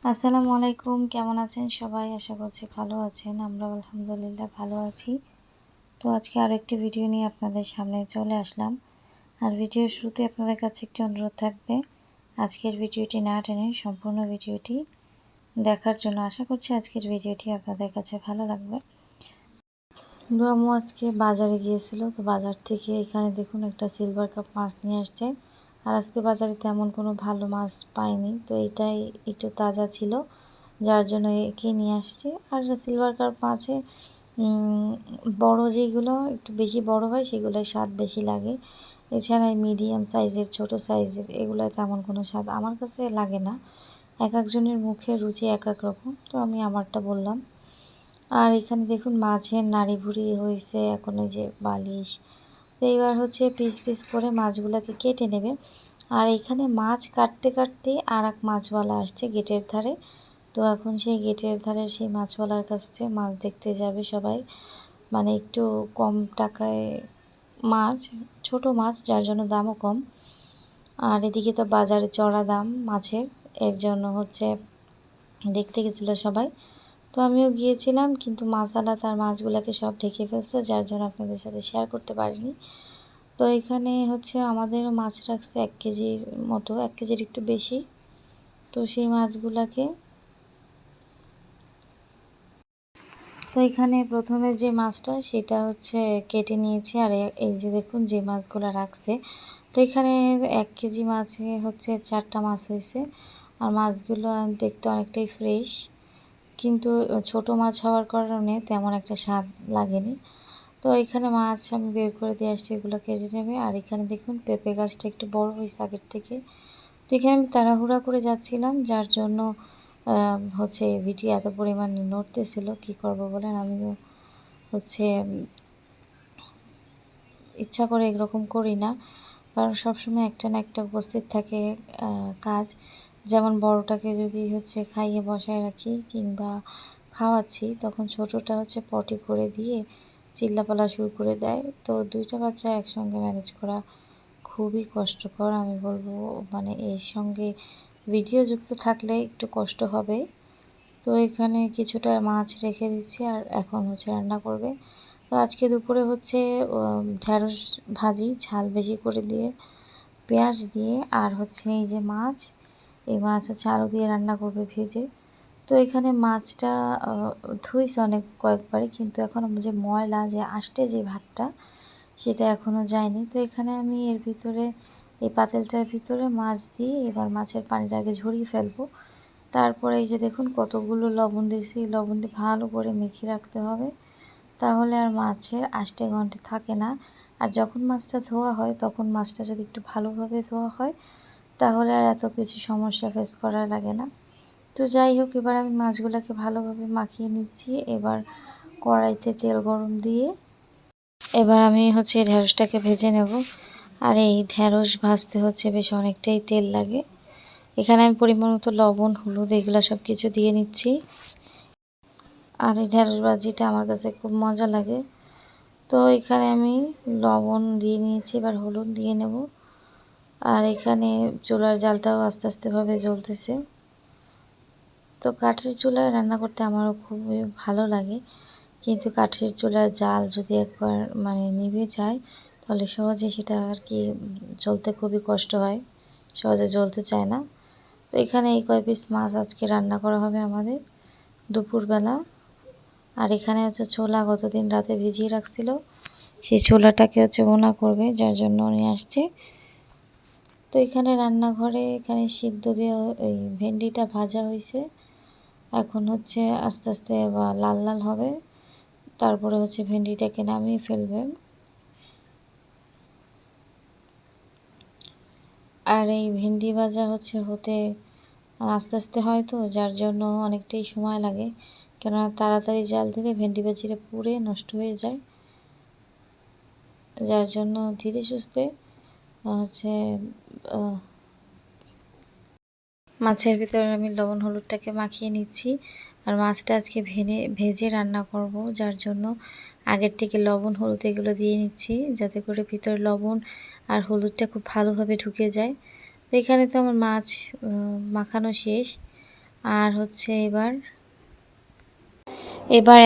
আসসালামু আলাইকুম, কেমন আছেন সবাই? আশা করছি ভালো আছেন। আমরা আলহামদুলিল্লাহ ভালো আছি। তো আজকে আরও একটি ভিডিও নিয়ে আপনাদের সামনে চলে আসলাম। আর ভিডিওর শুরুতে আপনাদের কাছে একটি অনুরোধ থাকবে, আজকের ভিডিওটি না টেনে সম্পূর্ণ ভিডিওটি দেখার জন্য। আশা করছি আজকের ভিডিওটি আপনাদের কাছে ভালো লাগবে। আম্মু আজকে বাজারে গিয়েছিল, তো বাজার থেকে এখানে দেখুন একটা সিলভার কাপ মাছ নিয়ে আসছে। আর আজকে বাজারে তেমন কোনো ভালো মাছ পাইনি, তো এটাই একটু তাজা ছিল, যার জন্য একে নিয়ে আসছে। আর সিলভার কাপ মাছে বড় যেগুলো একটু বেশি বড় হয় সেগুলোর স্বাদ বেশি লাগে। এছাড়া মিডিয়াম সাইজের, ছোট সাইজের এগুলো তেমন কোনো স্বাদ আমার কাছে লাগে না। এক একজনের মুখে রুচি এক এক রকম, তো আমি আমারটা বললাম। আর এখানে দেখুন মাছের নাড়ি ভুড়ি হয়েছে, এখন ওই যে বালিশ। তো এইবার হচ্ছে পিস পিস করে মাছগুলোকে কেটে নেবে। আর এখানে মাছ কাটতে কাটতে আর এক মাছওয়ালা আসছে গেটের ধারে। তো এখন সেই গেটের ধারে সেই মাছওয়ালার কাছে মাছ দেখতে যাবে সবাই, মানে একটু কম টাকায় মাছ, ছোট মাছ, যার জন্য দামও কম। আর এদিকে তো বাজারে চড়া দাম মাছের, এর জন্য হচ্ছে দেখতে গেছিলো সবাই। তো আমিও গিয়েছিলাম, কিন্তু মাছওয়ালা তার মাছগুলোকে সব ঢেকে ফেলছে, যার জন্য আপনাদের সাথে শেয়ার করতে পারিনি। তো এখানে হচ্ছে আমাদেরও মাছ রাখছে 1 কেজির মতো, 1 কেজির একটু বেশি। তো সেই মাছগুলাকে, তো এখানে প্রথমে যে মাছটা সেটা হচ্ছে কেটে নিয়েছি। আর এই যে দেখুন যে মাছগুলো রাখছে, তো এখানে 1 কেজি মাছে হচ্ছে 4টা মাছ হয়েছে। আর মাছগুলো দেখতে অনেকটাই ফ্রেশ, কিন্তু ছোট মাছ হওয়ার কারণে তেমন একটা স্বাদ লাগেনি। তো এখানে মাছ আমি বের করে দিয়ে আসছি, এগুলো কেটে নেবে। আর এখানে দেখুন পেঁপে গাছটা একটু বড় হয়েছে আগের থেকে। তো এখানে আমি তাড়াহুড়া করে যাচ্ছিলাম, যার জন্য হচ্ছে ভিডিও এত পরিমাণে নড়তেছিল। কি করব বলেন, আমিও হচ্ছে ইচ্ছা করে এরকম করি না, কারণ সবসময় একটা না একটা উপস্থিত থাকে কাজ। যেমন বড়টাকে যদি হচ্ছে খাইয়ে বসায় রাখি কিংবা খাওয়াচ্ছি, তখন ছোটোটা হচ্ছে পটি করে দিয়ে চিল্লাপালা শুরু করে দেয়। তো দুইটা বাচ্চা একসঙ্গে ম্যানেজ করা খুবই কষ্টকর, আমি বলবো। মানে এর সঙ্গে ভিডিও যুক্ত থাকলে একটু কষ্ট হবে। তো এখানে কিছুটা মাছ রেখে দিচ্ছি, আর এখন হচ্ছে রান্না করবে। তো আজকে দুপুরে হচ্ছে ঢেঁড়স ভাজি, ঝাল বেশি করে দিয়ে, পেঁয়াজ দিয়ে, আর হচ্ছে এই যে মাছ, এই মাছ হচ্ছে আলু দিয়ে রান্না করবে ভেজে। তো এখানে মাছটা ধুইছে অনেক কয়েকবারই, কিন্তু এখনও যে ময়লা যে আষ্টে যে ভাবটা, সেটা এখনও যায়নি। তো এখানে আমি এর ভিতরে, এই পাতিলটার ভিতরে মাছ দিয়ে এবার মাছের পানিটা আগে ঝরিয়ে ফেলবো। তারপরে এই যে দেখুন কতগুলো লবণ দিয়েছি, লবণ দিয়ে ভালো করে মেখে রাখতে হবে, তাহলে আর মাছের আষ্টে গন্ধ থাকে না। আর যখন মাছটা ধোয়া হয়, তখন মাছটা যদি একটু ভালোভাবে ধোয়া হয়, তাহলে আর এত কিছু সমস্যা ফেস করা লাগে না। তো যাই হোক, এবার আমি মাছগুলোকে ভালোভাবে মাখিয়ে নিচ্ছি। এবার কড়াইতে তেল গরম দিয়ে এবার আমি হচ্ছে ঢেঁড়সটাকে ভেজে নেব। আর এই ঢেঁড়স ভাজতে হচ্ছে বেশ অনেকটাই তেল লাগে। এখানে আমি পরিমাণ মতো লবণ, হলুদ এগুলো সব কিছু দিয়ে নিচ্ছি। আর এই ঢেঁড়স ভাজিটা আমার কাছে খুব মজা লাগে। তো এখানে আমি লবণ দিয়ে নিয়েছি, এবার হলুদ দিয়ে নেব। আর এখানে চুলার জালটাও আস্তে আস্তেভাবে জ্বলতেছে। তো কাঠের চুলায় রান্না করতে আমারও খুবই ভালো লাগে, কিন্তু কাঠের চুলার জাল যদি একবার মানে নিভে যায়, তাহলে সহজে সেটা আর কি জ্বলতে খুবই কষ্ট হয়, সহজে জ্বলতে চায় না। তো এখানে এই কয় পিস মাছ আজকে রান্না করা হবে আমাদের দুপুরবেলা। আর এখানে হচ্ছে ছোলা গতদিন রাতে ভিজিয়ে রাখছিল, সেই ছোলাটাকে হচ্ছে ভুনা করবে, যার জন্য নিয়ে আসছে। তো এখানে রান্নাঘরে এখানে সিদ্ধ দেওয়া এই ভেন্ডিটা ভাজা হয়েছে, এখন হচ্ছে আস্তে আস্তে লাল লাল হবে, তারপরে হচ্ছে ভেন্ডিটাকে নামিয়ে ফেলবে। আর এই ভেন্ডি ভাজা হচ্ছে হতে আস্তে আস্তে হয়, তো যার জন্য অনেকটাই সময় লাগে, কেননা তাড়াতাড়ি জাল দিলে ভেন্ডি ভাজিটা পুড়ে নষ্ট হয়ে যায়, যার জন্য ধীরে সুস্থে হচ্ছে মাছের ভিতরে আমি লবণ হলুদটাকে মাখিয়ে নিচ্ছি। আর মাছটা আজকে ভেজে রান্না করব, যার জন্য আগের থেকে লবণ হলুদ এগুলো দিয়ে নিচ্ছি, যাতে করে ভিতরে লবণ আর হলুদটা খুব ভালোভাবে ঢুকে যায়। তো এখানে তো আমার মাছ মাখানো শেষ। আর হচ্ছে এবার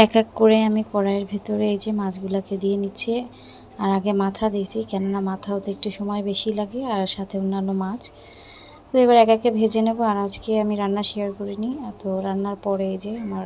এক এক করে আমি কড়াইয়ের ভেতরে এই যে মাছগুলোকে দিয়ে নিচ্ছি। আর আগে মাথা দিয়েছি, কেননা মাথা হতে একটু সময় বেশি লাগে, আর সাথে অন্যান্য মাছ। তো এবার এক একে ভেজে নেব। আর আজকে আমি রান্না শেয়ার করিনি, তো রান্নার পরে এই যে আমার